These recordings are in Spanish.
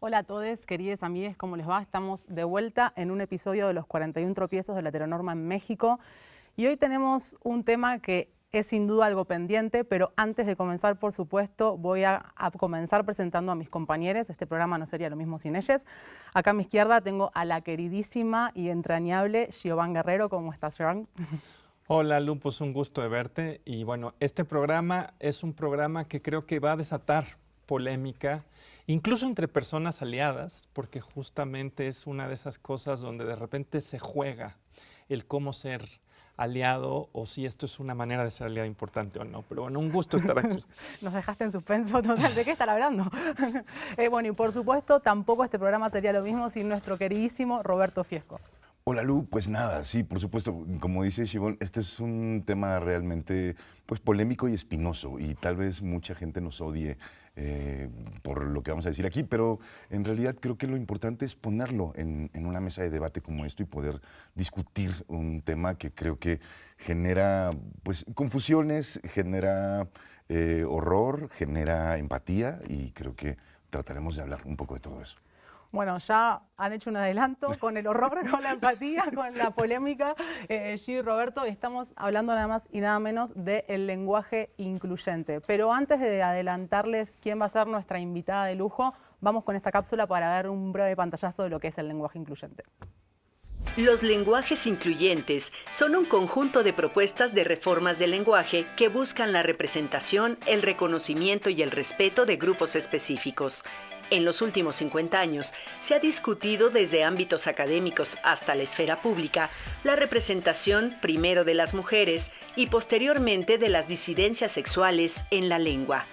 Hola a todos, queridos amigues, ¿cómo les va? Estamos de vuelta en un episodio de los 41 tropiezos de la heteronorma en México. Y hoy tenemos un tema que es sin duda algo pendiente, pero antes de comenzar, por supuesto, voy a comenzar presentando a mis compañeros. Este programa no sería lo mismo sin ellos. Acá a mi izquierda tengo a la queridísima y entrañable Giovanna Guerrero. ¿Cómo estás, Giovanna? Hola, Lu, pues un gusto de verte. Y bueno, este programa es un programa que creo que va a desatar polémica, incluso entre personas aliadas, porque justamente es una de esas cosas donde de repente se juega el cómo ser aliado o si esto es una manera de ser aliado importante o no. Pero bueno, un gusto estar aquí. Nos dejaste en suspenso total. ¿De qué están hablando? Bueno, y por supuesto, tampoco este programa sería lo mismo sin nuestro queridísimo Roberto Fiesco. Hola Lu, pues nada, sí, por supuesto, como dice Shibón, este es un tema realmente pues polémico y espinoso y tal vez mucha gente nos odie por lo que vamos a decir aquí, pero en realidad creo que lo importante es ponerlo en una mesa de debate como esto y poder discutir un tema que creo que genera pues confusiones, genera horror, genera empatía y creo que trataremos de hablar un poco de todo eso. Bueno, ya han hecho un adelanto con el horror, con la empatía, con la polémica. Gio y Roberto, estamos hablando nada más y nada menos del lenguaje incluyente. Pero antes de adelantarles quién va a ser nuestra invitada de lujo, vamos con esta cápsula para ver un breve pantallazo de lo que es el lenguaje incluyente. Los lenguajes incluyentes son un conjunto de propuestas de reformas del lenguaje que buscan la representación, el reconocimiento y el respeto de grupos específicos. En los últimos 50 años se ha discutido desde ámbitos académicos hasta la esfera pública la representación primero de las mujeres y posteriormente de las disidencias sexuales en la lengua.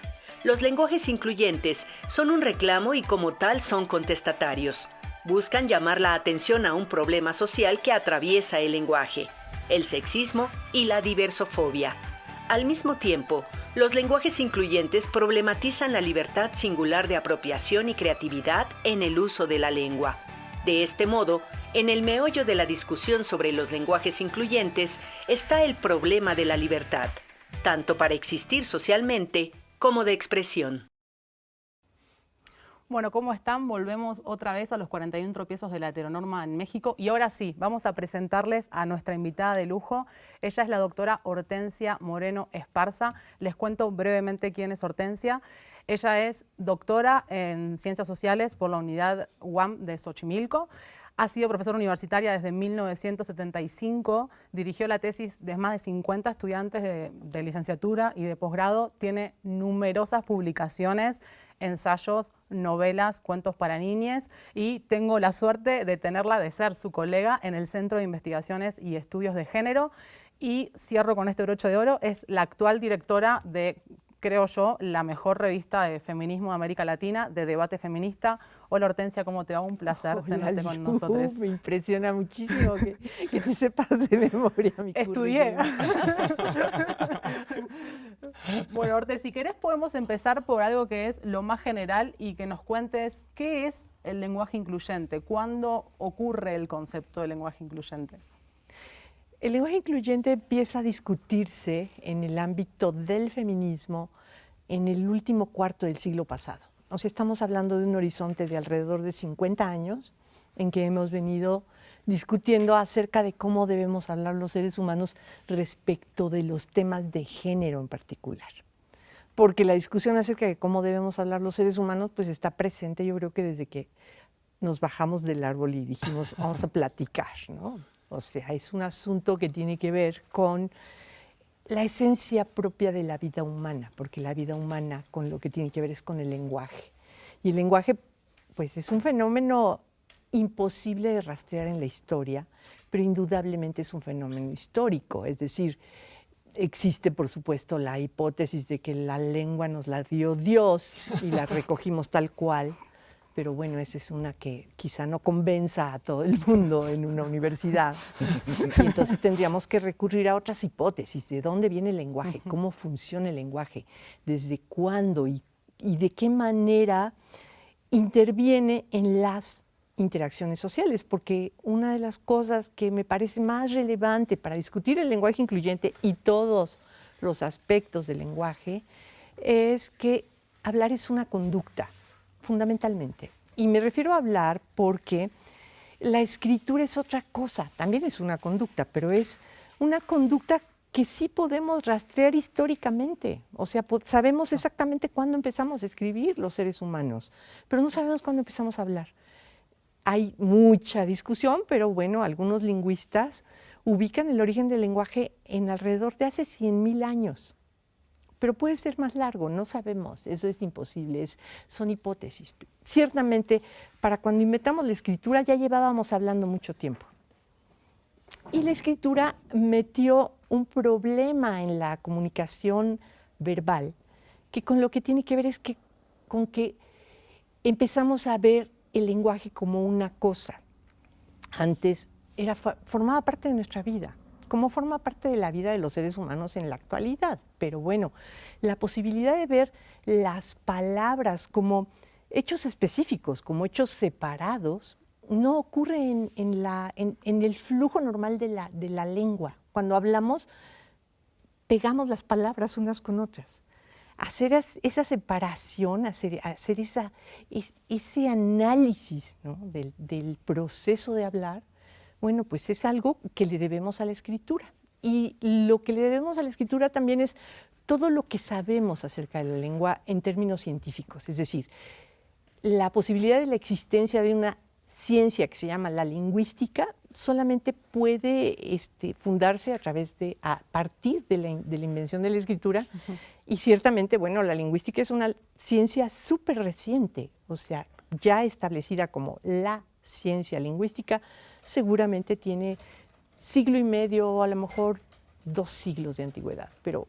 Los lenguajes incluyentes son un reclamo y como tal son contestatarios. Buscan llamar la atención a un problema social que atraviesa el lenguaje, el sexismo y la diversofobia. Al mismo tiempo, los lenguajes incluyentes problematizan la libertad singular de apropiación y creatividad en el uso de la lengua. De este modo, en el meollo de la discusión sobre los lenguajes incluyentes está el problema de la libertad, tanto para existir socialmente como de expresión. Bueno, ¿cómo están? Volvemos otra vez a los 41 tropiezos de la heteronorma en México. Y ahora sí, vamos a presentarles a nuestra invitada de lujo. Ella es la doctora Hortensia Moreno Esparza. Les cuento brevemente quién es Hortensia. Ella es doctora en Ciencias Sociales por la Unidad UAM de Xochimilco. Ha sido profesora universitaria desde 1975, dirigió la tesis de más de 50 estudiantes de licenciatura y de posgrado, tiene numerosas publicaciones, ensayos, novelas, cuentos para niñes y tengo la suerte de tenerla, de ser su colega en el Centro de Investigaciones y Estudios de Género. Y cierro con este broche de oro, es la actual directora de, creo yo, la mejor revista de feminismo de América Latina, de debate feminista. Hola Hortensia, ¿cómo te va? Un placer tenerte con nosotros. Me impresiona muchísimo que te sepas de memoria mi Estudié. Bueno, Hortensia, si querés podemos empezar por algo que es lo más general y que nos cuentes qué es el lenguaje incluyente, cuándo ocurre el concepto de lenguaje incluyente. El lenguaje incluyente empieza a discutirse en el ámbito del feminismo en el último cuarto del siglo pasado. O sea, estamos hablando de un horizonte de alrededor de 50 años en que hemos venido discutiendo acerca de cómo debemos hablar los seres humanos respecto de los temas de género en particular. Porque la discusión acerca de cómo debemos hablar los seres humanos pues está presente, yo creo que desde que nos bajamos del árbol y dijimos vamos a platicar, ¿no? O sea, es un asunto que tiene que ver con la esencia propia de la vida humana, porque la vida humana con lo que tiene que ver es con el lenguaje. Y el lenguaje, pues, es un fenómeno imposible de rastrear en la historia, pero indudablemente es un fenómeno histórico. Es decir, existe, por supuesto, la hipótesis de que la lengua nos la dio Dios y la recogimos tal cual. Pero bueno, esa es una que quizá no convenza a todo el mundo en una universidad. Y entonces tendríamos que recurrir a otras hipótesis. ¿De dónde viene el lenguaje? ¿Cómo funciona el lenguaje? ¿Desde cuándo? ¿Y de qué manera interviene en las interacciones sociales? Porque una de las cosas que me parece más relevante para discutir el lenguaje incluyente y todos los aspectos del lenguaje es que hablar es una conducta, fundamentalmente. Y me refiero a hablar porque la escritura es otra cosa, también es una conducta, pero es una conducta que sí podemos rastrear históricamente. O sea, sabemos exactamente cuándo empezamos a escribir los seres humanos, pero no sabemos cuándo empezamos a hablar. Hay mucha discusión, pero bueno, algunos lingüistas ubican el origen del lenguaje en alrededor de hace 100.000 años. Pero puede ser más largo, no sabemos, eso es imposible, son hipótesis. Ciertamente, para cuando inventamos la escritura ya llevábamos hablando mucho tiempo. Y la escritura metió un problema en la comunicación verbal, que con lo que tiene que ver es que con que empezamos a ver el lenguaje como una cosa. Antes formaba parte de nuestra vida, como forma parte de la vida de los seres humanos en la actualidad. Pero bueno, la posibilidad de ver las palabras como hechos específicos, como hechos separados, no ocurre en el flujo normal de la lengua. Cuando hablamos, pegamos las palabras unas con otras. Hacer esa separación, hacer ese análisis, ¿no?, del proceso de hablar, bueno, pues es algo que le debemos a la escritura. Y lo que le debemos a la escritura también es todo lo que sabemos acerca de la lengua en términos científicos. Es decir, la posibilidad de la existencia de una ciencia que se llama la lingüística solamente puede fundarse a partir de la invención de la escritura. Uh-huh. Y ciertamente, bueno, la lingüística es una ciencia súper reciente, o sea, ya establecida como la ciencia lingüística, seguramente tiene 1.5 siglos o a lo mejor 2 siglos de antigüedad, pero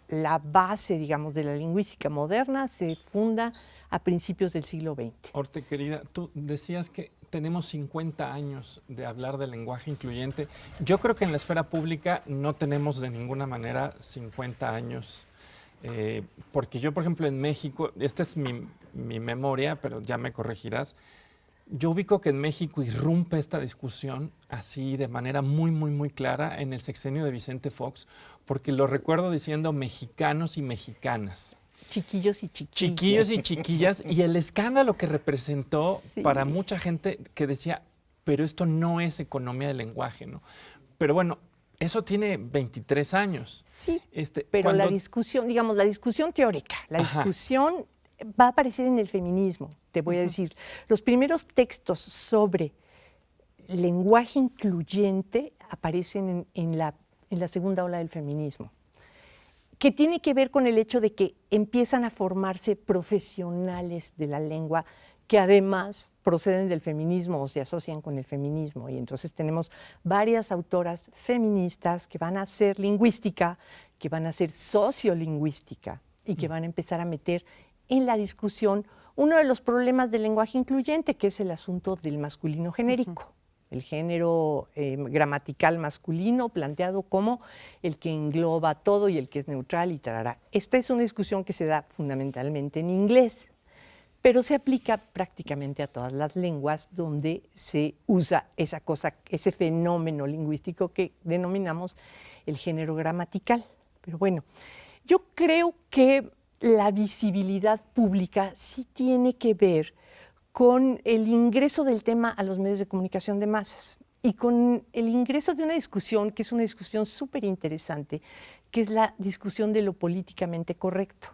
la base, digamos, de la lingüística moderna se funda a principios del siglo XX. Orte, querida, tú decías que tenemos 50 años de hablar del lenguaje incluyente. Yo creo que en la esfera pública no tenemos de ninguna manera 50 años, porque yo, por ejemplo, en México, esta es mi memoria, pero ya me corregirás, yo ubico que en México irrumpe esta discusión así de manera muy, muy, muy clara en el sexenio de Vicente Fox, porque lo recuerdo diciendo mexicanos y mexicanas. Chiquillos y chiquillas. Chiquillos y chiquillas, y el escándalo que representó para mucha gente que decía, pero esto no es economía del lenguaje, ¿no? Pero bueno, eso tiene 23 años. Sí, pero la discusión, digamos, la discusión teórica, la discusión va a aparecer en el feminismo, te voy a decir. Los primeros textos sobre lenguaje incluyente aparecen en la segunda ola del feminismo, que tiene que ver con el hecho de que empiezan a formarse profesionales de la lengua que además proceden del feminismo o se asocian con el feminismo. Y entonces tenemos varias autoras feministas que van a hacer lingüística, que van a hacer sociolingüística y que van a empezar a meter en la discusión uno de los problemas del lenguaje incluyente, que es el asunto del masculino genérico. El género gramatical masculino planteado como el que engloba todo y el que es neutral y tarará. Esta es una discusión que se da fundamentalmente en inglés, pero se aplica prácticamente a todas las lenguas donde se usa esa cosa, ese fenómeno lingüístico que denominamos el género gramatical. Pero bueno, yo creo que la visibilidad pública sí tiene que ver con el ingreso del tema a los medios de comunicación de masas y con el ingreso de una discusión que es una discusión súper interesante, que es la discusión de lo políticamente correcto.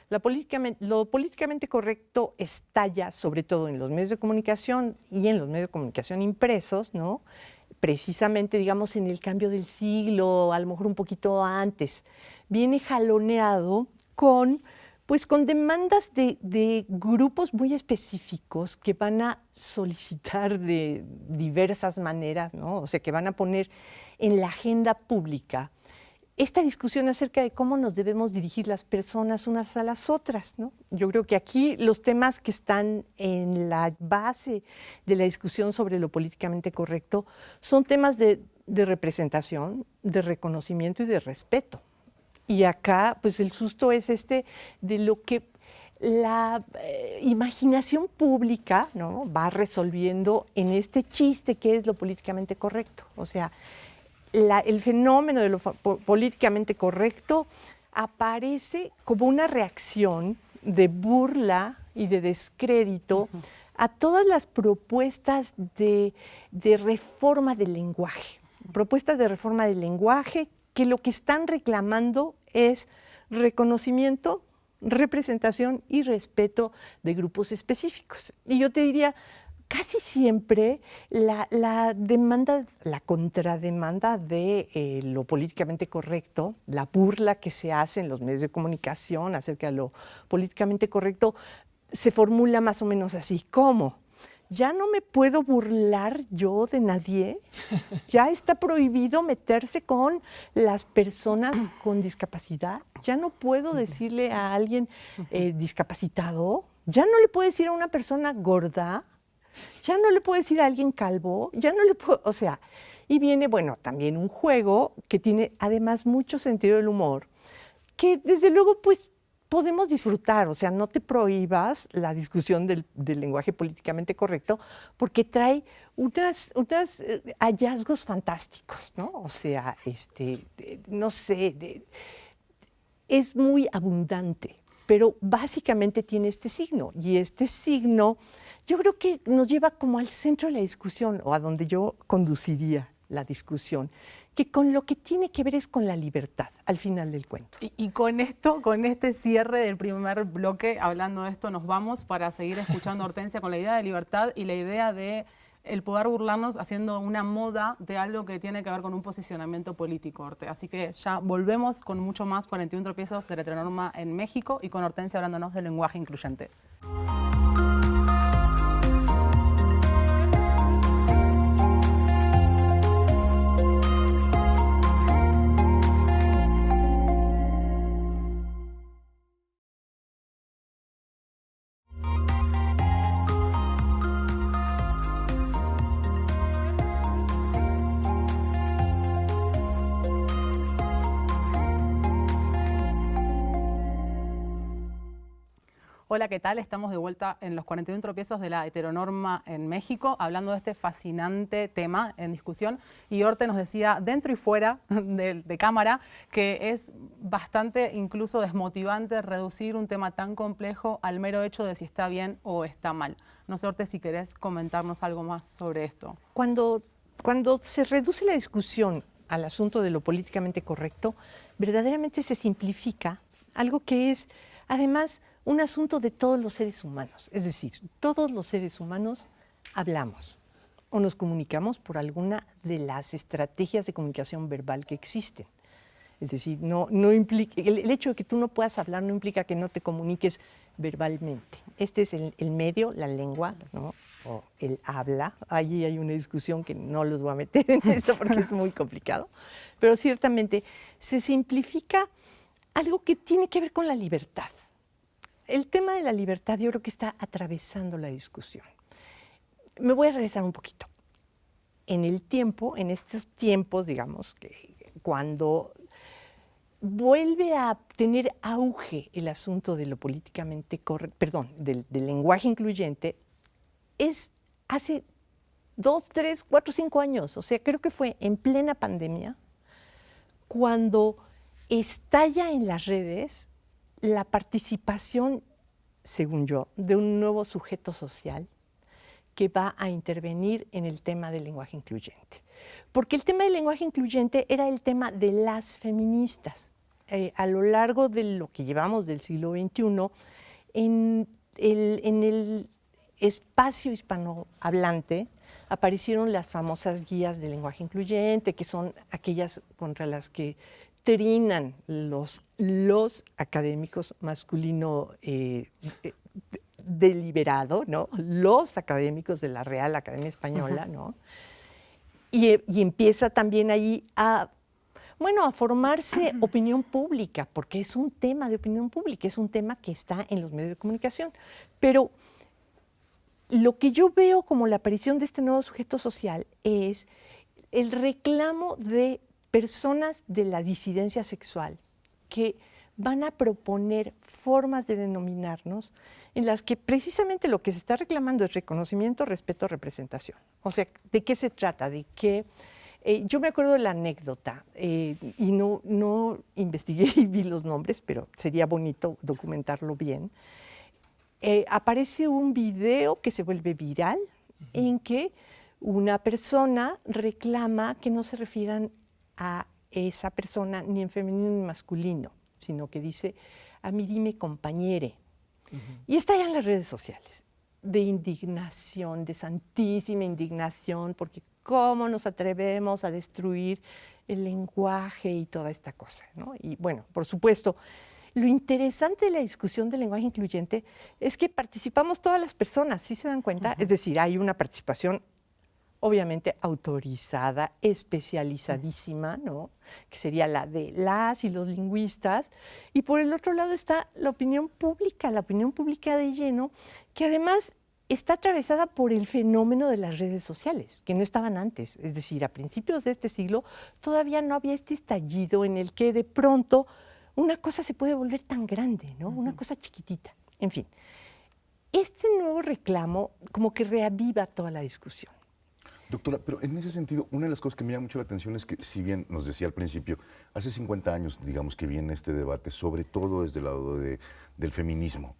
Lo políticamente correcto estalla sobre todo en los medios de comunicación y en los medios de comunicación impresos, ¿no? Precisamente, digamos, en el cambio del siglo, a lo mejor un poquito antes. Viene jaloneado con demandas de grupos muy específicos que van a solicitar de diversas maneras, ¿no? O sea, que van a poner en la agenda pública esta discusión acerca de cómo nos debemos dirigir las personas unas a las otras, ¿no? Yo creo que aquí los temas que están en la base de la discusión sobre lo políticamente correcto son temas de representación, de reconocimiento y de respeto. Y acá, pues el susto es de lo que la imaginación pública, ¿no?, va resolviendo en este chiste que es lo políticamente correcto. O sea, el fenómeno de lo políticamente correcto aparece como una reacción de burla y de descrédito a todas las propuestas de reforma del lenguaje. Propuestas de reforma del lenguaje que lo que están reclamando es reconocimiento, representación y respeto de grupos específicos. Y yo te diría, casi siempre la demanda, la contrademanda de lo políticamente correcto, la burla que se hace en los medios de comunicación acerca de lo políticamente correcto, se formula más o menos así: ¿cómo? Ya no me puedo burlar yo de nadie, ya está prohibido meterse con las personas con discapacidad, ya no puedo decirle a alguien discapacitado, ya no le puedo decir a una persona gorda, ya no le puedo decir a alguien calvo, ya no le puedo, o sea, y viene, bueno, también un juego que tiene además mucho sentido del humor, que desde luego pues podemos disfrutar, o sea, no te prohíbas la discusión del lenguaje políticamente correcto, porque trae unos hallazgos fantásticos, ¿no? O sea, no sé, es muy abundante, pero básicamente tiene este signo, y este signo yo creo que nos lleva como al centro de la discusión, o a donde yo conduciría la discusión, que con lo que tiene que ver es con la libertad, al final del cuento. Y con esto, con este cierre del primer bloque, hablando de esto, nos vamos para seguir escuchando a Hortensia con la idea de libertad y la idea de el poder burlarnos haciendo una moda de algo que tiene que ver con un posicionamiento político, Horte. Así que ya volvemos con mucho más 41 tropiezos de la heteronorma en México y con Hortensia hablándonos del lenguaje incluyente. Hola, ¿qué tal? Estamos de vuelta en los 41 tropiezos de la heteronorma en México, hablando de este fascinante tema en discusión. Y Horte nos decía, dentro y fuera de cámara, que es bastante incluso desmotivante reducir un tema tan complejo al mero hecho de si está bien o está mal. No sé, Horte, si querés comentarnos algo más sobre esto. Cuando se reduce la discusión al asunto de lo políticamente correcto, verdaderamente se simplifica algo que es, además, un asunto de todos los seres humanos. Es decir, todos los seres humanos hablamos o nos comunicamos por alguna de las estrategias de comunicación verbal que existen. Es decir, no implica, el hecho de que tú no puedas hablar no implica que no te comuniques verbalmente. Este es el medio, la lengua, ¿no? O el habla. Allí hay una discusión que no los voy a meter en esto porque es muy complicado, pero ciertamente se simplifica algo que tiene que ver con la libertad. El tema de la libertad yo creo que está atravesando la discusión. Me voy a regresar un poquito. En estos tiempos, digamos, que cuando vuelve a tener auge el asunto de lo políticamente correcto, del lenguaje incluyente, es hace 2, 3, 4, 5 años. O sea, creo que fue en plena pandemia cuando estalla en las redes la participación, según yo, de un nuevo sujeto social que va a intervenir en el tema del lenguaje incluyente. Porque el tema del lenguaje incluyente era el tema de las feministas. A lo largo de lo que llevamos del siglo XXI, en el espacio hispanohablante aparecieron las famosas guías de lenguaje incluyente, que son aquellas contra las que trinan los académicos masculino deliberado, ¿no? Los académicos de la Real Academia Española, ¿no? Y empieza también ahí a formarse opinión pública, porque es un tema de opinión pública, es un tema que está en los medios de comunicación. Pero lo que yo veo como la aparición de este nuevo sujeto social es el reclamo de personas de la disidencia sexual que van a proponer formas de denominarnos en las que precisamente lo que se está reclamando es reconocimiento, respeto, representación. O sea, ¿de qué se trata? De que yo me acuerdo de la anécdota y no investigué y vi los nombres, pero sería bonito documentarlo bien. aparece un video que se vuelve viral en que una persona reclama que no se refieran a esa persona ni en femenino ni masculino, sino que dice, a mí dime compañere. Y está ya en las redes sociales, de indignación, de santísima indignación, porque cómo nos atrevemos a destruir el lenguaje y toda esta cosa, ¿no? Y bueno, por supuesto, lo interesante de la discusión del lenguaje incluyente es que participamos todas las personas, ¿sí se dan cuenta? Es decir, hay una participación obviamente autorizada, especializadísima, ¿no? Que sería la de las y los lingüistas. Y por el otro lado está la opinión pública de lleno, que además está atravesada por el fenómeno de las redes sociales, que no estaban antes. Es decir, a principios de este siglo todavía no había este estallido en el que de pronto una cosa se puede volver tan grande, ¿no? Una cosa chiquitita. En fin, este nuevo reclamo como que reaviva toda la discusión. Doctora, pero en ese sentido, una de las cosas que me llama mucho la atención es que, si bien nos decía al principio, hace 50 años, digamos, que viene este debate, sobre todo desde el lado del feminismo.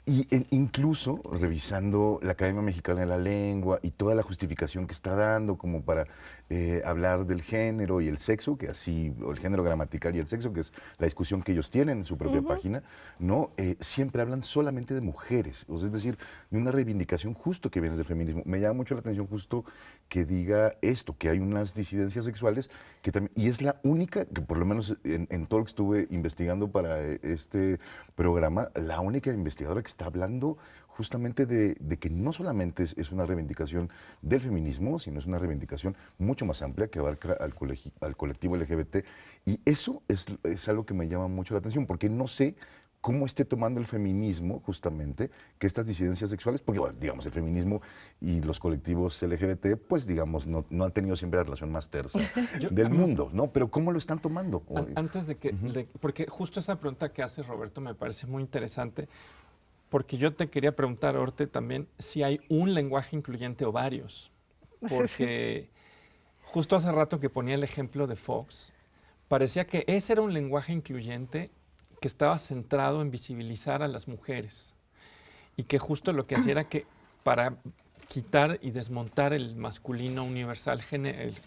Incluso revisando la Academia Mexicana de la Lengua y toda la justificación que está dando como para hablar del género y el sexo, que así, o el género gramatical y el sexo, que es la discusión que ellos tienen en su propia página, ¿no? Siempre hablan solamente de mujeres, o sea, es decir, de una reivindicación justo que viene del feminismo. Me llama mucho la atención justo que diga esto, que hay unas disidencias sexuales que también, y es la única, que por lo menos en todo lo que estuve investigando para este programa, la única investigadora que está hablando justamente de que no solamente es una reivindicación del feminismo, sino es una reivindicación mucho más amplia que abarca al colectivo LGBT. Y eso es algo que me llama mucho la atención, porque no sé cómo esté tomando el feminismo justamente que estas disidencias sexuales, porque bueno, digamos, el feminismo y los colectivos LGBT, pues digamos, no han tenido siempre la relación más tersa del mundo, ¿no? Pero ¿cómo lo están tomando? Antes de que, porque justo esa pregunta que hace Roberto me parece muy interesante, porque yo te quería preguntar, Orte, también si hay un lenguaje incluyente o varios, porque justo hace rato que ponía el ejemplo de Fox, parecía que ese era un lenguaje incluyente que estaba centrado en visibilizar a las mujeres y que justo lo que hacía era que para quitar y desmontar el masculino universal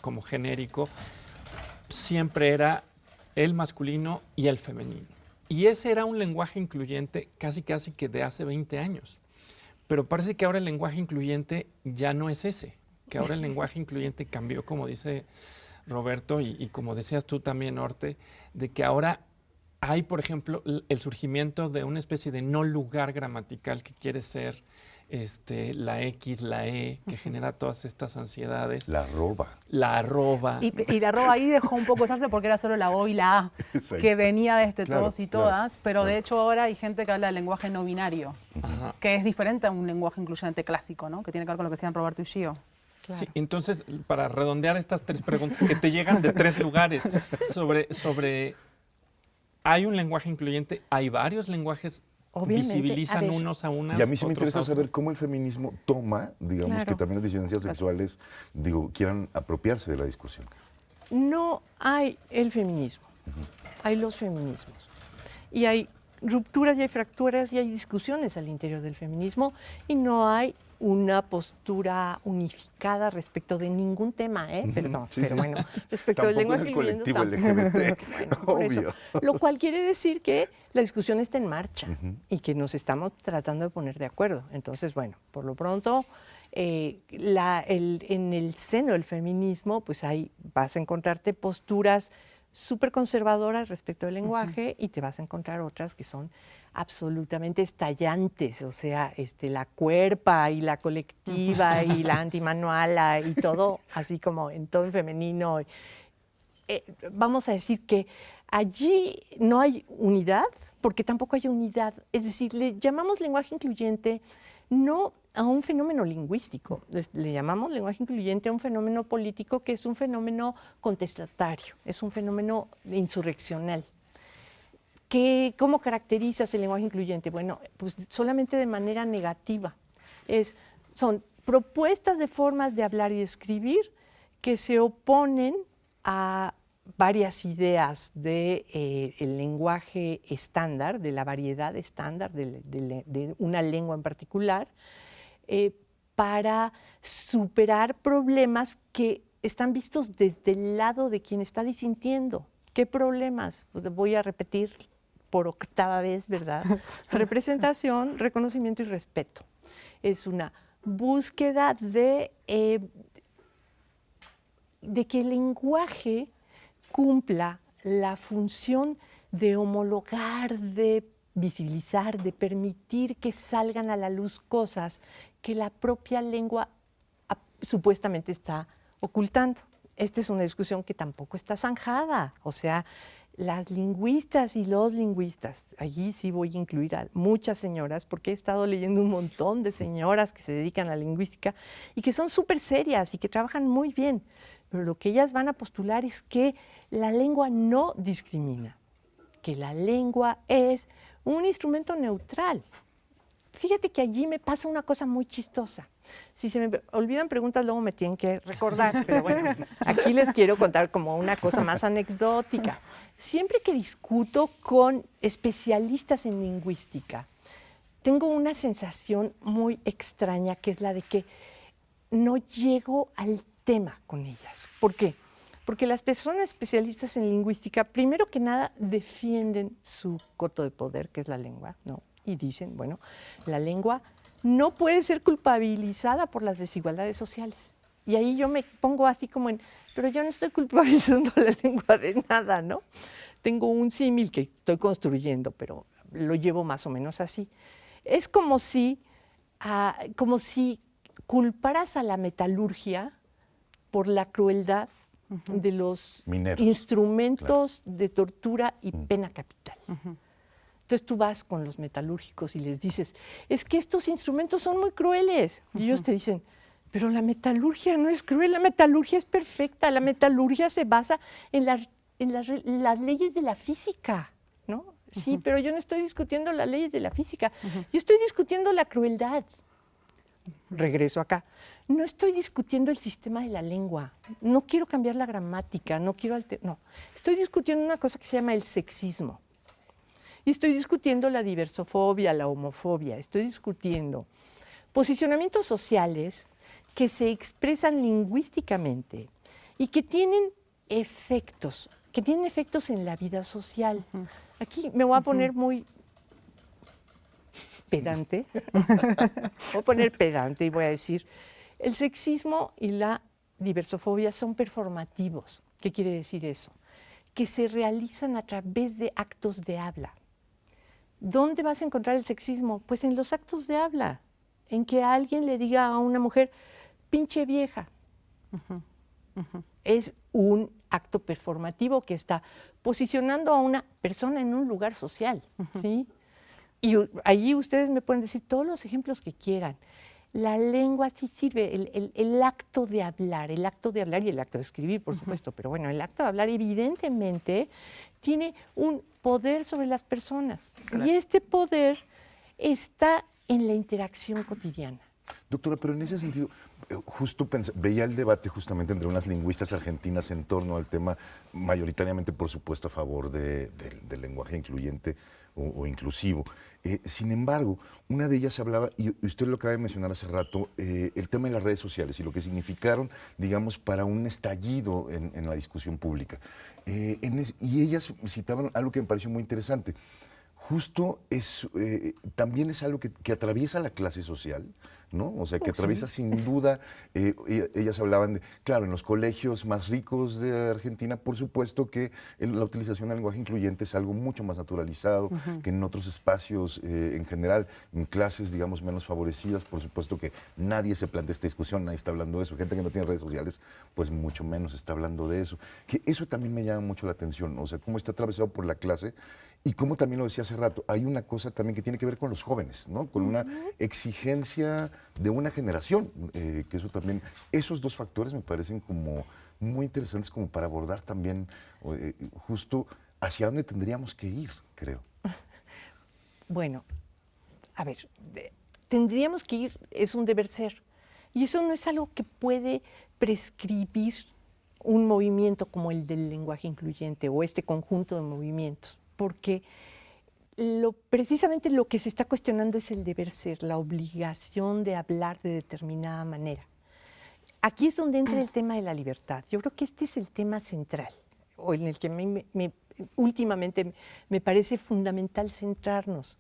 como genérico, siempre era el masculino y el femenino. Y ese era un lenguaje incluyente casi que de hace 20 años. Pero parece que ahora el lenguaje incluyente ya no es ese, que ahora el lenguaje incluyente cambió, como dice Roberto y como decías tú también, Orte, de que ahora hay, por ejemplo, el surgimiento de una especie de no lugar gramatical que quiere ser la X, la E, que genera todas estas ansiedades. La arroba. La arroba. Y la arroba ahí dejó un poco usarse porque era solo la O y la A, Exacto. que venía de todos y claro, todas, pero claro. de hecho ahora hay gente que habla del lenguaje no binario, Ajá. que es diferente a un lenguaje incluyente clásico, ¿no? Que tiene que ver con lo que decían Roberto y Gio. Claro. Sí, entonces, para redondear estas tres preguntas que te llegan de tres lugares, sobre ¿hay un lenguaje incluyente? ¿Hay varios lenguajes? Obviamente, ¿Visibilizan a ver. unos a unas? Y a mí sí me otros interesa a otros? saber cómo el feminismo toma, digamos, Claro. que también las disidencias sexuales, quieran apropiarse de la discusión. No hay el feminismo, hay los feminismos. Y hay rupturas y hay fracturas y hay discusiones al interior del feminismo y no hay una postura unificada respecto de ningún tema, perdón, Sí, pero sí. bueno, respecto del Tampoco lenguaje del colectivo incluyente, LGBT, bueno, por eso. obvio. Lo cual quiere decir que la discusión está en marcha y que nos estamos tratando de poner de acuerdo. Entonces, bueno, por lo pronto, en el seno del feminismo, pues ahí vas a encontrarte posturas súper conservadoras respecto al lenguaje y te vas a encontrar otras que son absolutamente estallantes, o sea, la cuerpa y la colectiva y la antimanuala y todo, así como en todo el femenino. Vamos a decir que allí no hay unidad, porque tampoco hay unidad. Es decir, le llamamos lenguaje incluyente no a un fenómeno lingüístico, le llamamos lenguaje incluyente a un fenómeno político que es un fenómeno contestatario, es un fenómeno insurreccional. ¿Cómo caracterizas el lenguaje incluyente? Bueno, pues solamente de manera negativa. Son propuestas de formas de hablar y de escribir que se oponen a varias ideas de, el lenguaje estándar, de la variedad estándar de una lengua en particular, para superar problemas que están vistos desde el lado de quien está disintiendo. ¿Qué problemas? Pues voy a repetir por octava vez, ¿verdad? Representación, reconocimiento y respeto. Es una búsqueda de que el lenguaje cumpla la función de homologar, de visibilizar, de permitir que salgan a la luz cosas que la propia lengua supuestamente está ocultando. Esta es una discusión que tampoco está zanjada. O sea, las lingüistas y los lingüistas, allí sí voy a incluir a muchas señoras, porque he estado leyendo un montón de señoras que se dedican a la lingüística y que son súper serias y que trabajan muy bien. Pero lo que ellas van a postular es que la lengua no discrimina, que la lengua es un instrumento neutral. Fíjate que allí me pasa una cosa muy chistosa. Si se me olvidan preguntas, luego me tienen que recordar, pero bueno, aquí les quiero contar como una cosa más anecdótica. Siempre que discuto con especialistas en lingüística, tengo una sensación muy extraña, que es la de que no llego al tema con ellas. ¿Por qué? Porque las personas especialistas en lingüística, primero que nada, defienden su coto de poder, que es la lengua, ¿no? Y dicen, bueno, la lengua no puede ser culpabilizada por las desigualdades sociales. Y ahí yo me pongo así como pero yo no estoy culpabilizando la lengua de nada, ¿no? Tengo un símil que estoy construyendo, pero lo llevo más o menos así. Es como si culparas a la metalurgia por la crueldad de los mineros, instrumentos de tortura y pena capital. Entonces tú vas con los metalúrgicos y les dices, es que estos instrumentos son muy crueles. Y ellos te dicen, pero la metalurgia no es cruel, la metalurgia es perfecta, la metalurgia se basa en las leyes de la física, ¿no? Sí, pero yo no estoy discutiendo las leyes de la física, yo estoy discutiendo la crueldad. Regreso acá. No estoy discutiendo el sistema de la lengua, no quiero cambiar la gramática, no, estoy discutiendo una cosa que se llama el sexismo. Y estoy discutiendo la diversofobia, la homofobia, estoy discutiendo posicionamientos sociales que se expresan lingüísticamente y que tienen efectos en la vida social. Aquí me voy a poner muy pedante, voy a poner pedante y voy a decir, el sexismo y la diversofobia son performativos. ¿Qué quiere decir eso? Que se realizan a través de actos de habla. ¿Dónde vas a encontrar el sexismo? Pues en los actos de habla, en que alguien le diga a una mujer, pinche vieja. Es un acto performativo que está posicionando a una persona en un lugar social, ¿sí? Y allí ustedes me pueden decir todos los ejemplos que quieran. La lengua sí sirve, el acto de hablar y el acto de escribir, por supuesto, pero bueno, el acto de hablar evidentemente tiene un poder sobre las personas. Claro. Y este poder está en la interacción cotidiana. Doctora, pero en ese sentido, justo veía el debate justamente entre unas lingüistas argentinas en torno al tema, mayoritariamente, por supuesto, a favor del lenguaje incluyente o inclusivo. Sin embargo, una de ellas hablaba, y usted lo acaba de mencionar hace rato, el tema de las redes sociales y lo que significaron, digamos, para un estallido en la discusión pública. Y ellas citaban algo que me pareció muy interesante. Justo también es algo que atraviesa la clase social, ¿no? O sea, que atraviesa sin duda, ellas hablaban de, claro, en los colegios más ricos de Argentina, por supuesto que la utilización del lenguaje incluyente es algo mucho más naturalizado que en otros espacios en general, en clases, digamos, menos favorecidas, por supuesto que nadie se plantea esta discusión, nadie está hablando de eso, gente que no tiene redes sociales, pues mucho menos está hablando de eso. Que eso también me llama mucho la atención, o sea, cómo está atravesado por la clase. Y como también lo decía hace rato, hay una cosa también que tiene que ver con los jóvenes, ¿no? Con una exigencia de una generación, que eso también, esos dos factores me parecen como muy interesantes como para abordar también justo hacia dónde tendríamos que ir, creo. Bueno, a ver, tendríamos que ir, es un deber ser, y eso no es algo que puede prescribir un movimiento como el del lenguaje incluyente o este conjunto de movimientos, porque precisamente lo que se está cuestionando es el deber ser, la obligación de hablar de determinada manera. Aquí es donde entra el tema de la libertad. Yo creo que este es el tema central, o en el que últimamente me parece fundamental centrarnos.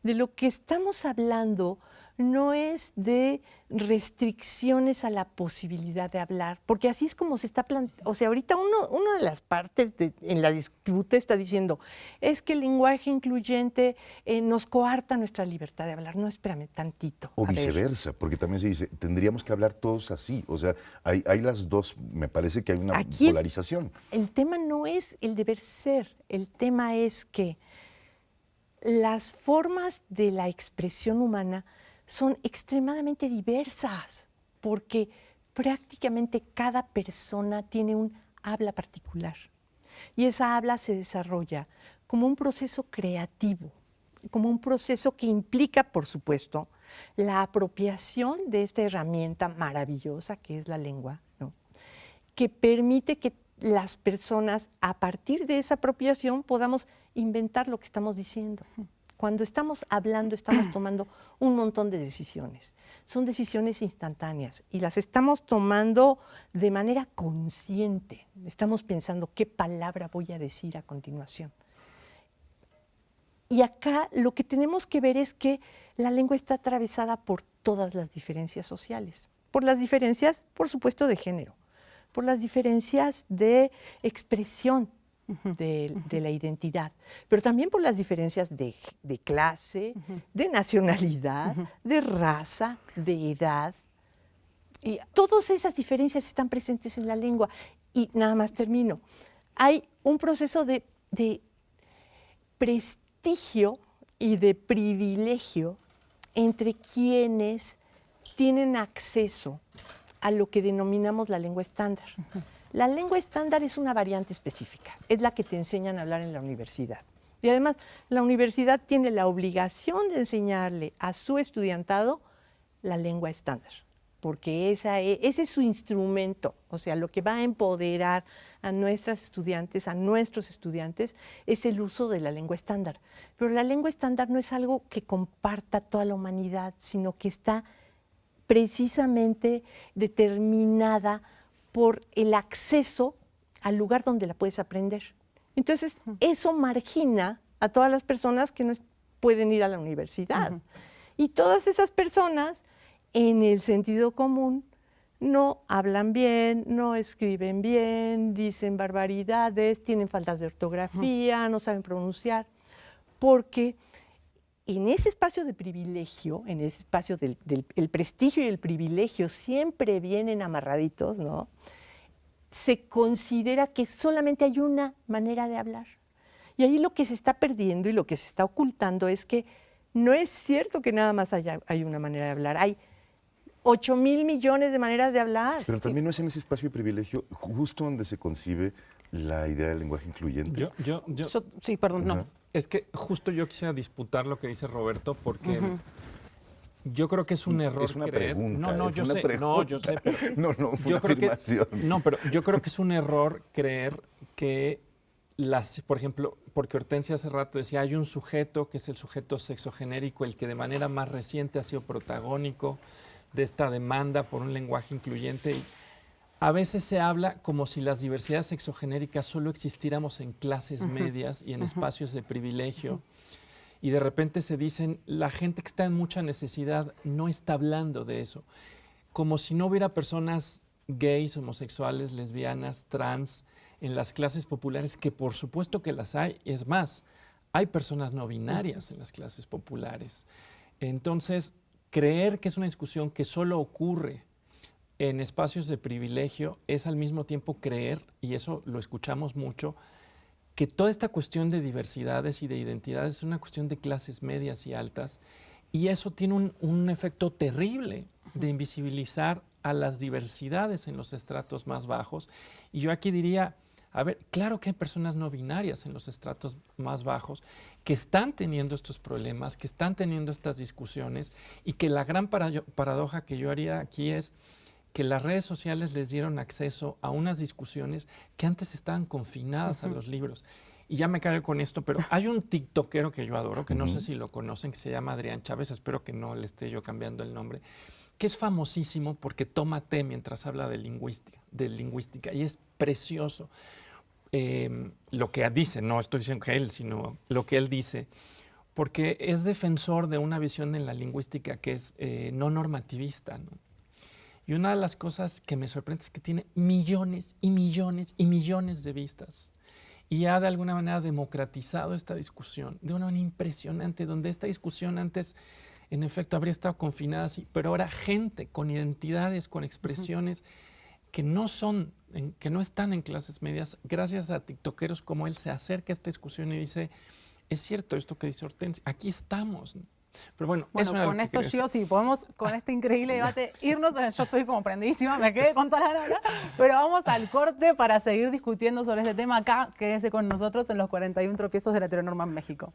De lo que estamos hablando no es de restricciones a la posibilidad de hablar, porque así es como se está planteando. O sea, ahorita una de las partes en la disputa está diciendo, es que el lenguaje incluyente nos coarta nuestra libertad de hablar. No, espérame tantito. O viceversa, porque también se dice, tendríamos que hablar todos así. O sea, hay las dos, me parece que hay una polarización. El tema no es el deber ser, el tema es que las formas de la expresión humana son extremadamente diversas, porque prácticamente cada persona tiene un habla particular. Y esa habla se desarrolla como un proceso creativo, como un proceso que implica, por supuesto, la apropiación de esta herramienta maravillosa que es la lengua, ¿no? Que permite que las personas, a partir de esa apropiación, podamos inventar lo que estamos diciendo. Cuando estamos hablando, estamos tomando un montón de decisiones. Son decisiones instantáneas y las estamos tomando de manera consciente. Estamos pensando qué palabra voy a decir a continuación. Y acá lo que tenemos que ver es que la lengua está atravesada por todas las diferencias sociales. Por las diferencias, por supuesto, de género. Por las diferencias de expresión de la identidad, pero también por las diferencias de clase, de nacionalidad, de raza, de edad. Y todas esas diferencias están presentes en la lengua. Y nada más termino. Hay un proceso de prestigio y de privilegio entre quienes tienen acceso a lo que denominamos la lengua estándar. La lengua estándar es una variante específica, es la que te enseñan a hablar en la universidad. Y además, la universidad tiene la obligación de enseñarle a su estudiantado la lengua estándar, porque ese es su instrumento, o sea, lo que va a empoderar a nuestras estudiantes, a nuestros estudiantes, es el uso de la lengua estándar. Pero la lengua estándar no es algo que comparta toda la humanidad, sino que está precisamente determinada por el acceso al lugar donde la puedes aprender. Entonces, eso margina a todas las personas que no pueden ir a la universidad. Y todas esas personas, en el sentido común, no hablan bien, no escriben bien, dicen barbaridades, tienen faltas de ortografía, no saben pronunciar, porque en ese espacio de privilegio, en ese espacio del prestigio y el privilegio siempre vienen amarraditos, ¿no? Se considera que solamente hay una manera de hablar. Y ahí lo que se está perdiendo y lo que se está ocultando es que no es cierto que nada más hay una manera de hablar. Hay 8,000 millones de maneras de hablar. Pero también no es en ese espacio de privilegio justo donde se concibe la idea del lenguaje incluyente. Sí, perdón, no. Es que justo yo quisiera disputar lo que dice Roberto, porque yo creo que es un error es una creer. Pregunta, No, yo sé. No, yo sé. Pero no, fue una afirmación. Pero yo creo que es un error creer que por ejemplo, porque Hortensia hace rato decía, hay un sujeto que es el sujeto sexogenérico, el que de manera más reciente ha sido protagónico de esta demanda por un lenguaje incluyente. Y a veces se habla como si las diversidades sexogenéricas solo existiéramos en clases medias y en espacios de privilegio. Y de repente se dicen, la gente que está en mucha necesidad no está hablando de eso. Como si no hubiera personas gays, homosexuales, lesbianas, trans en las clases populares, que por supuesto que las hay. Es más, hay personas no binarias en las clases populares. Entonces, creer que es una discusión que solo ocurre en espacios de privilegio es al mismo tiempo creer, y eso lo escuchamos mucho, que toda esta cuestión de diversidades y de identidades es una cuestión de clases medias y altas, y eso tiene un efecto terrible de invisibilizar a las diversidades en los estratos más bajos. Y yo aquí diría, a ver, claro que hay personas no binarias en los estratos más bajos que están teniendo estos problemas, que están teniendo estas discusiones, y que la gran paradoja que yo haría aquí es que las redes sociales les dieron acceso a unas discusiones que antes estaban confinadas a los libros. Y ya me cago con esto, pero hay un tiktokero que yo adoro, que no sé si lo conocen, que se llama Adrián Chávez, espero que no le esté yo cambiando el nombre, que es famosísimo porque toma té mientras habla de lingüística y es precioso. Lo que dice, no estoy diciendo que él, sino lo que él dice, porque es defensor de una visión en la lingüística que es no normativista, ¿no? Y una de las cosas que me sorprende es que tiene millones y millones y millones de vistas. Y ha de alguna manera democratizado esta discusión de una manera impresionante, donde esta discusión antes, en efecto, habría estado confinada así, pero ahora gente con identidades, con expresiones que no están en clases medias, gracias a tiktokeros como él, se acerca a esta discusión y dice, es cierto esto que dice Hortensia, aquí estamos, ¿no? Pero bueno, con esto, Gio, sí, podemos con este increíble debate irnos, yo estoy como prendidísima, me quedé con toda la gana, pero vamos al corte para seguir discutiendo sobre este tema acá. Quédese con nosotros en los 41 tropiezos de la heteronorma en México.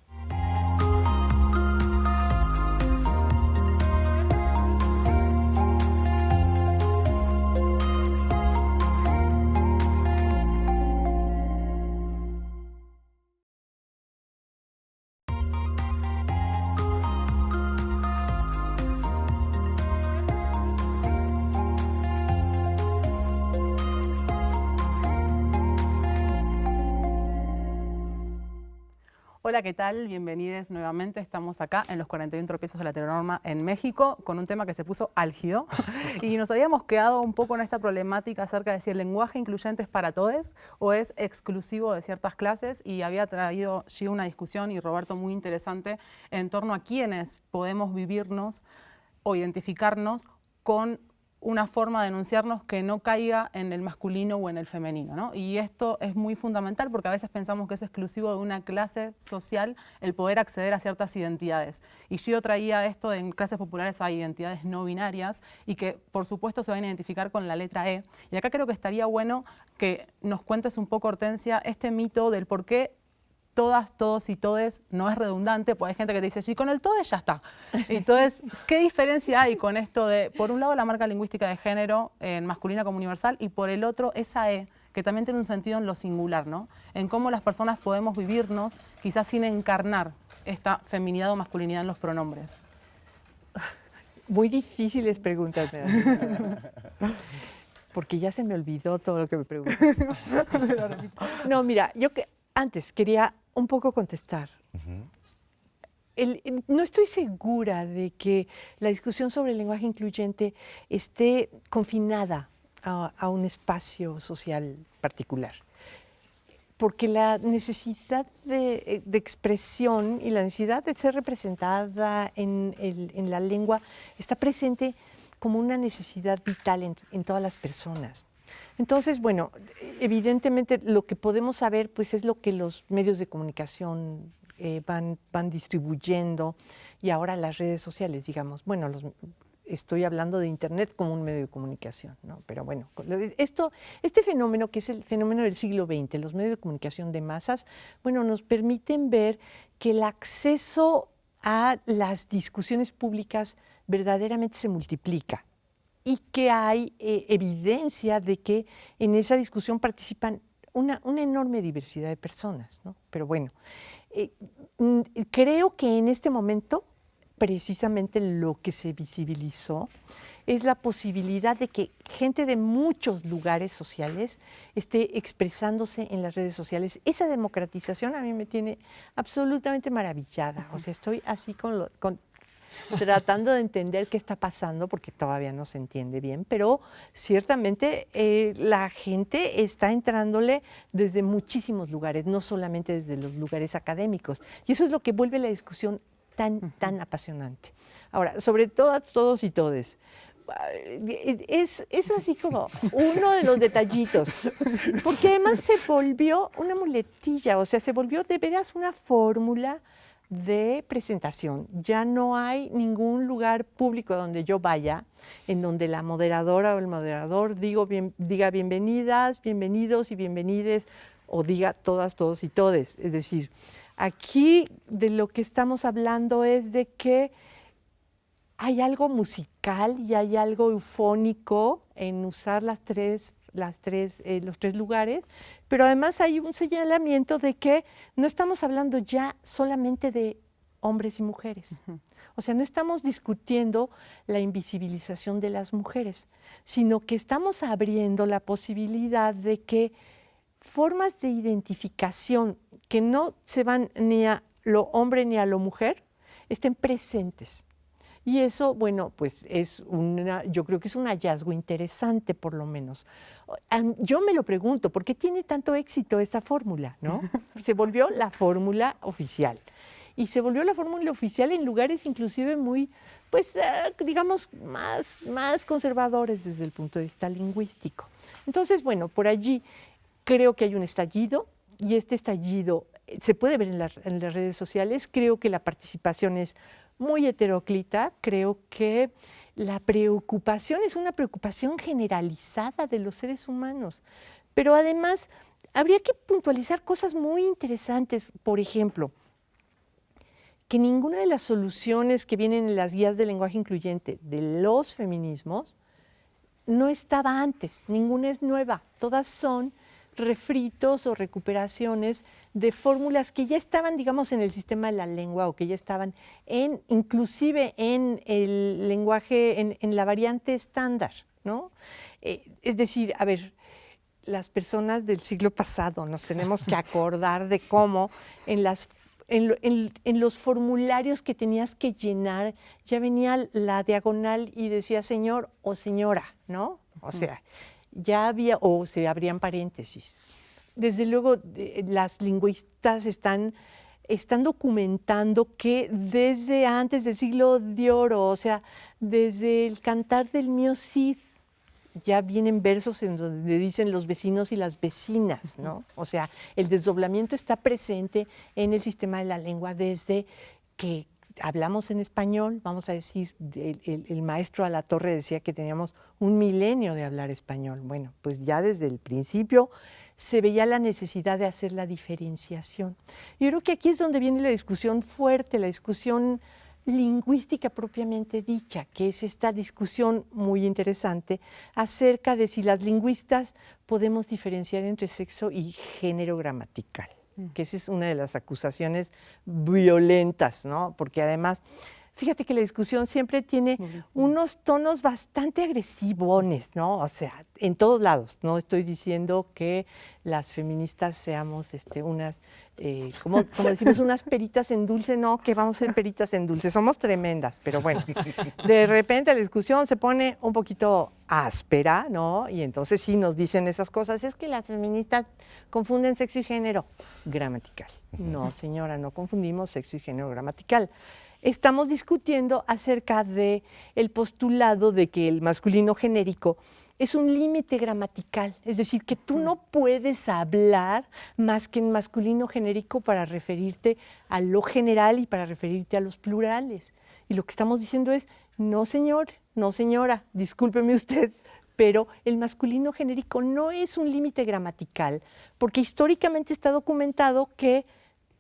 Hola, ¿qué tal? Bienvenidos nuevamente. Estamos acá en los 41 tropiezos de la heteronorma en México con un tema que se puso álgido y nos habíamos quedado un poco en esta problemática acerca de si el lenguaje incluyente es para todos o es exclusivo de ciertas clases, y había traído Gio una discusión y Roberto muy interesante en torno a quiénes podemos vivirnos o identificarnos con una forma de enunciarnos que no caiga en el masculino o en el femenino, ¿no? Y esto es muy fundamental porque a veces pensamos que es exclusivo de una clase social el poder acceder a ciertas identidades. Y Gio traía esto: en clases populares hay identidades no binarias y que por supuesto se van a identificar con la letra E. Y acá creo que estaría bueno que nos cuentes un poco, Hortensia, este mito del por qué todas, todos y todes no es redundante, porque hay gente que te dice, sí, con el todes ya está. Entonces, ¿qué diferencia hay con esto de, por un lado, la marca lingüística de género en masculina como universal, y por el otro, esa E, que también tiene un sentido en lo singular, ¿no? En cómo las personas podemos vivirnos, quizás sin encarnar esta feminidad o masculinidad en los pronombres. Muy difíciles preguntas, porque ya se me olvidó todo lo que me preguntas. No, mira, yo antes quería un poco contestar. No estoy segura de que la discusión sobre el lenguaje incluyente esté confinada a un espacio social particular, porque la necesidad de expresión y la necesidad de ser representada en la lengua está presente como una necesidad vital en todas las personas. Entonces, bueno, evidentemente lo que podemos saber pues es lo que los medios de comunicación van distribuyendo, y ahora las redes sociales, digamos, bueno, estoy hablando de Internet como un medio de comunicación, ¿no? Pero bueno, este fenómeno, que es el fenómeno del siglo XX, los medios de comunicación de masas, bueno, nos permiten ver que el acceso a las discusiones públicas verdaderamente se multiplica, y que hay evidencia de que en esa discusión participan una enorme diversidad de personas, ¿no? Pero bueno, creo que en este momento precisamente lo que se visibilizó es la posibilidad de que gente de muchos lugares sociales esté expresándose en las redes sociales. Esa democratización a mí me tiene absolutamente maravillada. O sea, estoy así tratando de entender qué está pasando, porque todavía no se entiende bien, pero ciertamente la gente está entrándole desde muchísimos lugares, no solamente desde los lugares académicos. Y eso es lo que vuelve la discusión tan apasionante. Ahora, sobre todas, todos y todes, es así como uno de los detallitos, porque además se volvió una muletilla, o sea, se volvió de veras una fórmula de presentación. Ya no hay ningún lugar público donde yo vaya en donde la moderadora o el moderador diga bienvenidas, bienvenidos y bienvenides, o diga todas, todos y todes. Es decir, aquí de lo que estamos hablando es de que hay algo musical matriarcal y hay algo eufónico en usar los tres lugares, pero además hay un señalamiento de que no estamos hablando ya solamente de hombres y mujeres. O sea, no estamos discutiendo la invisibilización de las mujeres, sino que estamos abriendo la posibilidad de que formas de identificación que no se van ni a lo hombre ni a lo mujer estén presentes. Y eso, bueno, pues yo creo que es un hallazgo interesante, por lo menos. Yo me lo pregunto, ¿por qué tiene tanto éxito esta fórmula, no? Se volvió la fórmula oficial. Y se volvió la fórmula oficial en lugares inclusive muy, pues, digamos, más conservadores desde el punto de vista lingüístico. Entonces, bueno, por allí creo que hay un estallido, y este estallido se puede ver en las redes sociales. Creo que la participación es muy heteroclita, creo que la preocupación es una preocupación generalizada de los seres humanos, pero además habría que puntualizar cosas muy interesantes. Por ejemplo, que ninguna de las soluciones que vienen en las guías de lenguaje incluyente de los feminismos no estaba antes, ninguna es nueva, todas son refritos o recuperaciones de fórmulas que ya estaban, digamos, en el sistema de la lengua o que ya estaban inclusive en el lenguaje, en la variante estándar, ¿no? Es decir, a ver, las personas del siglo pasado nos tenemos que acordar de cómo en los formularios que tenías que llenar ya venía la diagonal y decía señor o señora, ¿no? O sea, ya había, o se abrían paréntesis. Desde luego, las lingüistas están documentando que desde antes del siglo de oro, o sea, desde el Cantar del Mío Cid, ya vienen versos en donde dicen los vecinos y las vecinas, ¿no? O sea, el desdoblamiento está presente en el sistema de la lengua desde que hablamos en español. Vamos a decir, el maestro Alatorre decía que teníamos 1 milenio de hablar español. Bueno, pues ya desde el principio se veía la necesidad de hacer la diferenciación. Yo creo que aquí es donde viene la discusión fuerte, la discusión lingüística propiamente dicha, que es esta discusión muy interesante acerca de si las lingüistas podemos diferenciar entre sexo y género gramatical, que esa es una de las acusaciones violentas, ¿no? Porque además, fíjate que la discusión siempre tiene unos tonos bastante agresivones, ¿no? O sea, en todos lados. No estoy diciendo que las feministas seamos unas, como decimos, unas peritas en dulce, no, que vamos a ser peritas en dulce. Somos tremendas, pero bueno, de repente la discusión se pone un poquito áspera, ¿no? Y entonces sí nos dicen esas cosas. Es que las feministas confunden sexo y género gramatical. No, señora, no confundimos sexo y género gramatical. Estamos discutiendo acerca del postulado de que el masculino genérico es un límite gramatical, es decir, que tú no puedes hablar más que en masculino genérico para referirte a lo general y para referirte a los plurales. Y lo que estamos diciendo es, no señor, no señora, discúlpeme usted, pero el masculino genérico no es un límite gramatical, porque históricamente está documentado que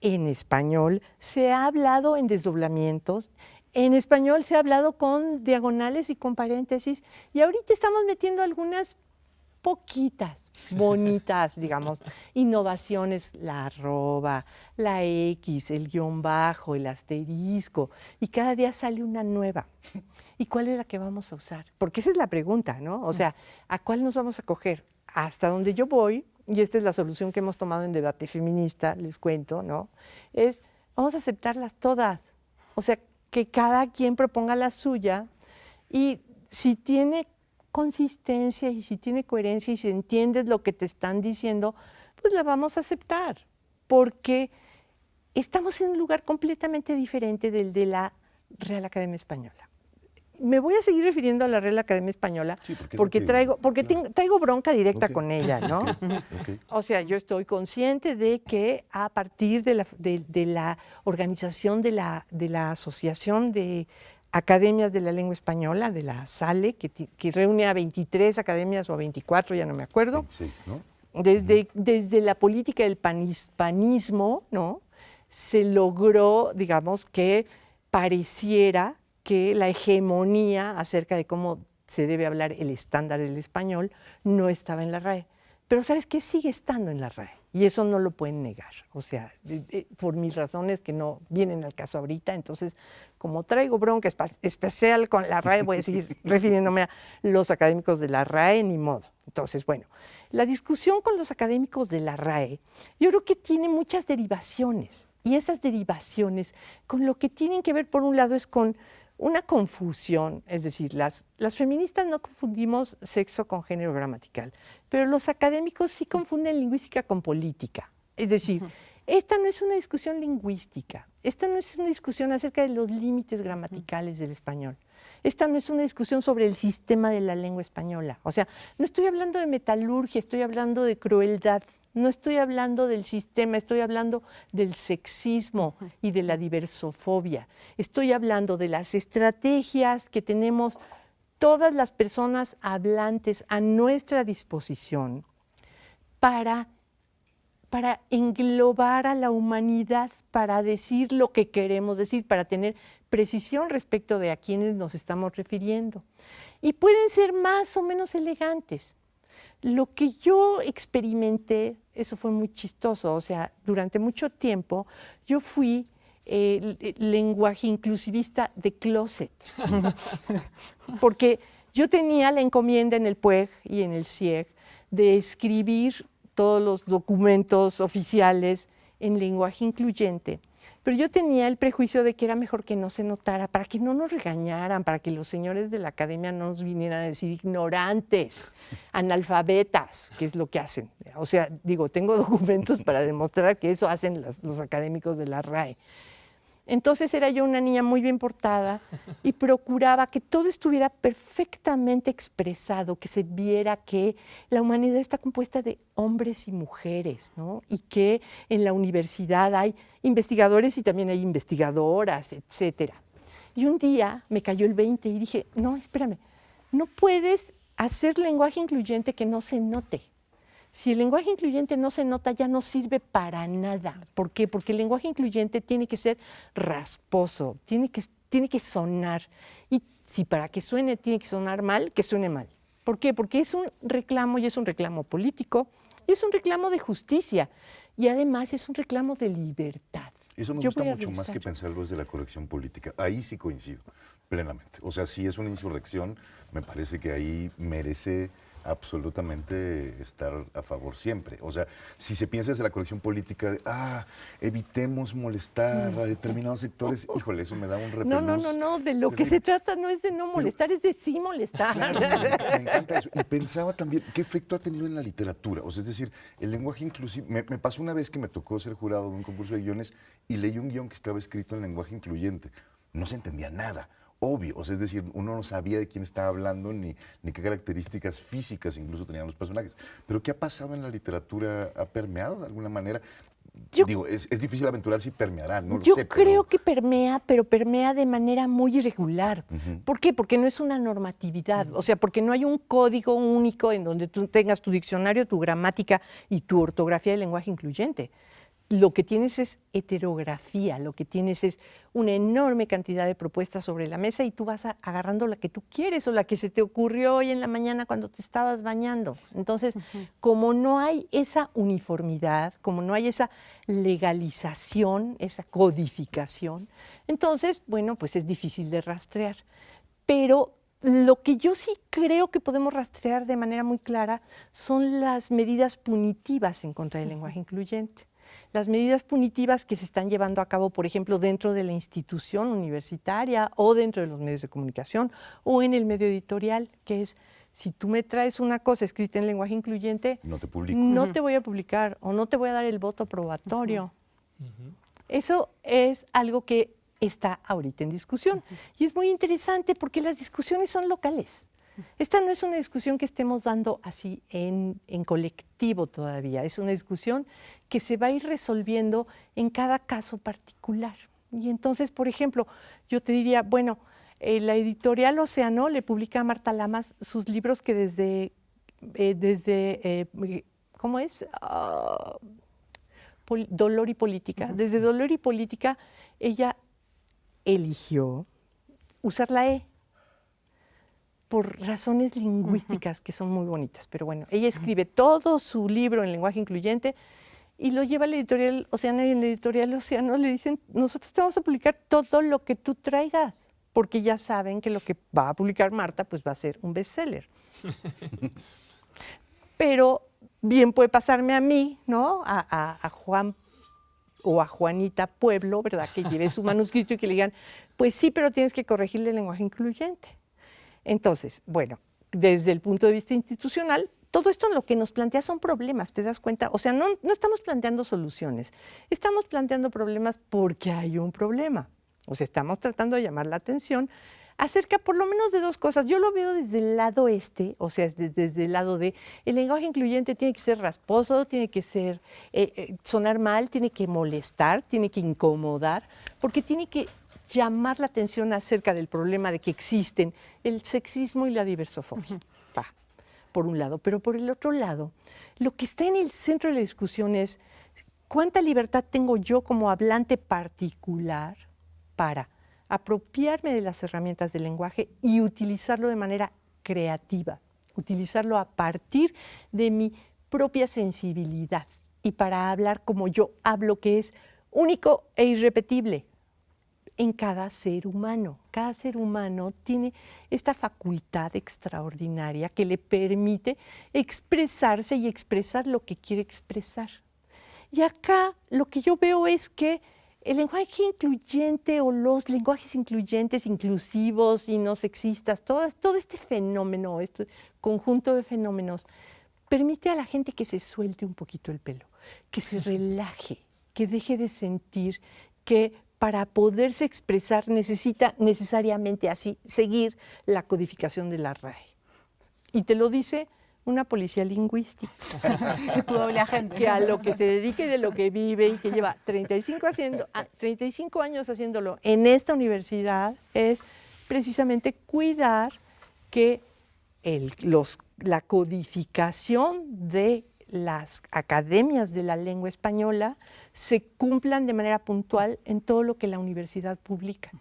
en español se ha hablado en desdoblamientos, en español se ha hablado con diagonales y con paréntesis, y ahorita estamos metiendo algunas poquitas, bonitas, digamos, innovaciones, la arroba, la X, el guión bajo, el asterisco, y cada día sale una nueva. ¿Y cuál es la que vamos a usar? Porque esa es la pregunta, ¿no? O sea, ¿a cuál nos vamos a coger? Hasta donde yo voy, y esta es la solución que hemos tomado en Debate Feminista, les cuento, ¿no? Es, vamos a aceptarlas todas. O sea, que cada quien proponga la suya, y si tiene consistencia y si tiene coherencia y si entiendes lo que te están diciendo, pues la vamos a aceptar, porque estamos en un lugar completamente diferente del de la Real Academia Española. Me voy a seguir refiriendo a la Real Academia Española, sí, porque traigo bronca directa con ella, ¿no? O sea, yo estoy consciente de que a partir de la organización de la Asociación de Academias de la Lengua Española, de la SALE, que reúne a 23 academias o a 24, ya no me acuerdo. 26, ¿no? Desde la política del panismo, ¿no? Se logró, digamos, que pareciera que la hegemonía acerca de cómo se debe hablar el estándar del español no estaba en la RAE. Pero ¿sabes qué? Sigue estando en la RAE y eso no lo pueden negar. O sea, por mis razones que no vienen al caso ahorita, entonces como traigo bronca especial con la RAE, voy a seguir refiriéndome a los académicos de la RAE, ni modo. Entonces, bueno, la discusión con los académicos de la RAE yo creo que tiene muchas derivaciones y esas derivaciones con lo que tienen que ver por un lado es con una confusión, es decir, las feministas no confundimos sexo con género gramatical, pero los académicos sí confunden lingüística con política. Es decir, esta no es una discusión lingüística, esta no es una discusión acerca de los límites gramaticales del español, esta no es una discusión sobre el sistema de la lengua española. O sea, no estoy hablando de metalurgia, estoy hablando de crueldad. No estoy hablando del sistema, estoy hablando del sexismo y de la diversofobia. Estoy hablando de las estrategias que tenemos todas las personas hablantes a nuestra disposición para englobar a la humanidad, para decir lo que queremos decir, para tener precisión respecto de a quiénes nos estamos refiriendo. Y pueden ser más o menos elegantes. Lo que yo experimenté, eso fue muy chistoso, o sea, durante mucho tiempo yo fui lenguaje inclusivista de closet, porque yo tenía la encomienda en el PUEG y en el CIEG de escribir todos los documentos oficiales en lenguaje incluyente. Pero yo tenía el prejuicio de que era mejor que no se notara, para que no nos regañaran, para que los señores de la academia no nos vinieran a decir ignorantes, analfabetas, que es lo que hacen. O sea, digo, tengo documentos para demostrar que eso hacen los académicos de la RAE. Entonces era yo una niña muy bien portada y procuraba que todo estuviera perfectamente expresado, que se viera que la humanidad está compuesta de hombres y mujeres, ¿no? Y que en la universidad hay investigadores y también hay investigadoras, etcétera. Y un día me cayó el 20 y dije, no, espérame, no puedes hacer lenguaje incluyente que no se note. Si el lenguaje incluyente no se nota, ya no sirve para nada. ¿Por qué? Porque el lenguaje incluyente tiene que ser rasposo, tiene que sonar. Y si para que suene tiene que sonar mal, que suene mal. ¿Por qué? Porque es un reclamo y es un reclamo político y es un reclamo de justicia y además es un reclamo de libertad. Eso me gusta mucho más que pensarlo desde la corrección política. Ahí sí coincido plenamente. O sea, si es una insurrección, me parece que ahí merece absolutamente estar a favor siempre. O sea, si se piensa desde la corrección política de, evitemos molestar a determinados sectores, híjole, eso me da un repelús. No, de lo que se trata no es de no molestar, es de sí molestar. Claro, me encanta eso. Y pensaba también, ¿qué efecto ha tenido en la literatura? O sea, es decir, el lenguaje inclusivo, me pasó una vez que me tocó ser jurado de un concurso de guiones y leí un guión que estaba escrito en lenguaje incluyente. No se entendía nada. Obvio, o sea, es decir, uno no sabía de quién estaba hablando ni qué características físicas incluso tenían los personajes. Pero ¿qué ha pasado en la literatura? ¿Ha permeado de alguna manera? Digo, es difícil aventurar si permeará, no lo sé. Yo creo que permea, pero permea de manera muy irregular. ¿Por qué? Porque no es una normatividad, o sea, porque no hay un código único en donde tú tengas tu diccionario, tu gramática y tu ortografía de lenguaje incluyente. Lo que tienes es heterografía, lo que tienes es una enorme cantidad de propuestas sobre la mesa y tú vas agarrando la que tú quieres o la que se te ocurrió hoy en la mañana cuando te estabas bañando. Entonces, como no hay esa uniformidad, como no hay esa legalización, esa codificación, entonces, bueno, pues es difícil de rastrear. Pero lo que yo sí creo que podemos rastrear de manera muy clara son las medidas punitivas en contra del lenguaje incluyente. Las medidas punitivas que se están llevando a cabo, por ejemplo, dentro de la institución universitaria o dentro de los medios de comunicación o en el medio editorial, que es, si tú me traes una cosa escrita en lenguaje incluyente, no te publico. No te voy a publicar o no te voy a dar el voto probatorio. Eso es algo que está ahorita en discusión. Y es muy interesante porque las discusiones son locales. Esta no es una discusión que estemos dando así en colectivo todavía, es una discusión que se va a ir resolviendo en cada caso particular. Y entonces, por ejemplo, yo te diría, bueno, la editorial Océano le publica a Marta Lamas sus libros que desde ¿cómo es? Dolor y Política. Desde Dolor y Política, ella eligió usar la E por razones lingüísticas que son muy bonitas. Pero bueno, ella escribe todo su libro en lenguaje incluyente y lo lleva a la editorial Océano, y en la editorial Océano le dicen, nosotros te vamos a publicar todo lo que tú traigas, porque ya saben que lo que va a publicar Marta pues va a ser un bestseller. Pero bien puede pasarme a mí, ¿no? A Juan o a Juanita Pueblo, ¿verdad? Que lleve su manuscrito y que le digan, pues sí, pero tienes que corregirle el lenguaje incluyente. Entonces, bueno, desde el punto de vista institucional, todo esto lo que nos plantea son problemas, ¿te das cuenta? O sea, no estamos planteando soluciones, estamos planteando problemas porque hay un problema. O sea, estamos tratando de llamar la atención acerca por lo menos de dos cosas. Yo lo veo desde el lado o sea, desde el lado de el lenguaje incluyente tiene que ser rasposo, tiene que ser sonar mal, tiene que molestar, tiene que incomodar, porque tiene que llamar la atención acerca del problema de que existen el sexismo y la diversofobia, por un lado. Pero por el otro lado, lo que está en el centro de la discusión es cuánta libertad tengo yo como hablante particular para apropiarme de las herramientas del lenguaje y utilizarlo de manera creativa, utilizarlo a partir de mi propia sensibilidad y para hablar como yo hablo, que es único e irrepetible en cada ser humano. Cada ser humano tiene esta facultad extraordinaria que le permite expresarse y expresar lo que quiere expresar. Y acá lo que yo veo es que el lenguaje incluyente o los lenguajes incluyentes, inclusivos y no sexistas, todo este fenómeno, este conjunto de fenómenos, permite a la gente que se suelte un poquito el pelo, que se relaje, que deje de sentir que para poderse expresar necesita necesariamente así seguir la codificación de la RAE. Y te lo dice una policía lingüística. Es tu doble agente. Que a lo que se dedique, de lo que vive y que lleva 35 años haciéndolo en esta universidad es precisamente cuidar que la codificación de las academias de la lengua española se cumplan de manera puntual en todo lo que la universidad publica.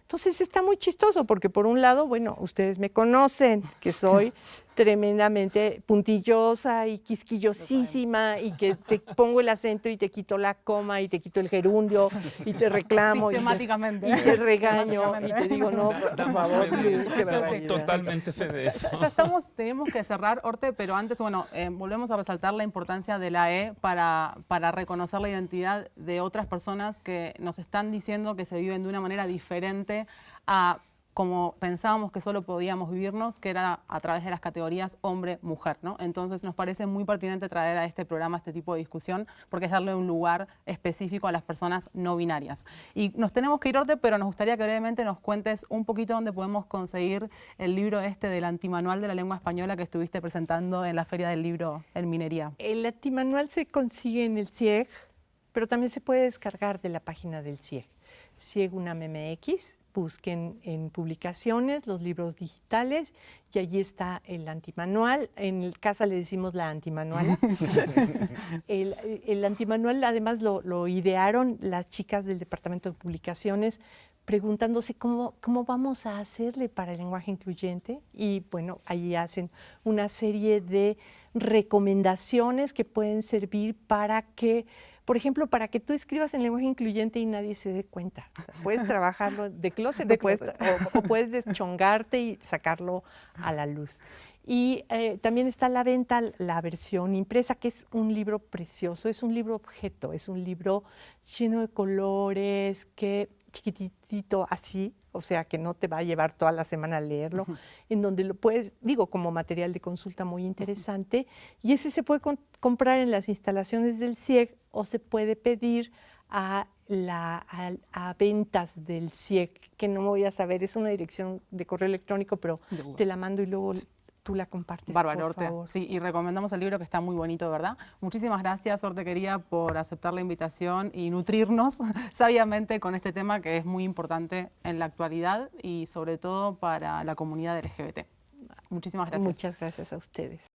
Entonces está muy chistoso porque por un lado, bueno, ustedes me conocen, que soy tremendamente puntillosa y quisquillosísima y que te pongo el acento y te quito la coma y te quito el gerundio y te reclamo sistemáticamente. y te regaño y te digo, no, por favor, qué barbaridad. Totalmente fe de eso. Ya tenemos que cerrar, Orte, pero antes, bueno, volvemos a resaltar la importancia de la E para reconocer la identidad de otras personas que nos están diciendo que se viven de una manera diferente a como pensábamos que solo podíamos vivirnos, que era a través de las categorías hombre-mujer, ¿no? Entonces nos parece muy pertinente traer a este programa este tipo de discusión porque es darle un lugar específico a las personas no binarias. Y nos tenemos que ir, Orte, pero nos gustaría que brevemente nos cuentes un poquito dónde podemos conseguir el libro del antimanual de la lengua española que estuviste presentando en la Feria del Libro en Minería. El antimanual se consigue en el CIEG, pero también se puede descargar de la página del CIEG, CIEG UNAM MX. Busquen en publicaciones los libros digitales y allí está el antimanual. En casa le decimos la antimanual. El antimanual además lo idearon las chicas del Departamento de Publicaciones preguntándose cómo vamos a hacerle para el lenguaje incluyente y bueno, allí hacen una serie de recomendaciones que pueden servir para que, por ejemplo, para que tú escribas en lenguaje incluyente y nadie se dé cuenta. O sea, puedes trabajarlo de closet, o puedes deschongarte y sacarlo a la luz. Y también está a la venta la versión impresa, que es un libro precioso, es un libro objeto, es un libro lleno de colores, chiquitito así, o sea que no te va a llevar toda la semana a leerlo, en donde lo puedes, como material de consulta muy interesante, y ese se puede comprar en las instalaciones del CIEG o se puede pedir a ventas del CIEG, que no me voy a saber, es una dirección de correo electrónico, pero te la mando y luego tú la compartes. Bárbaro, por favor. Sí, y recomendamos el libro que está muy bonito, ¿verdad? Muchísimas gracias, Orte querida, por aceptar la invitación y nutrirnos sabiamente con este tema que es muy importante en la actualidad y sobre todo para la comunidad LGBT. Muchísimas gracias. Muchas gracias a ustedes.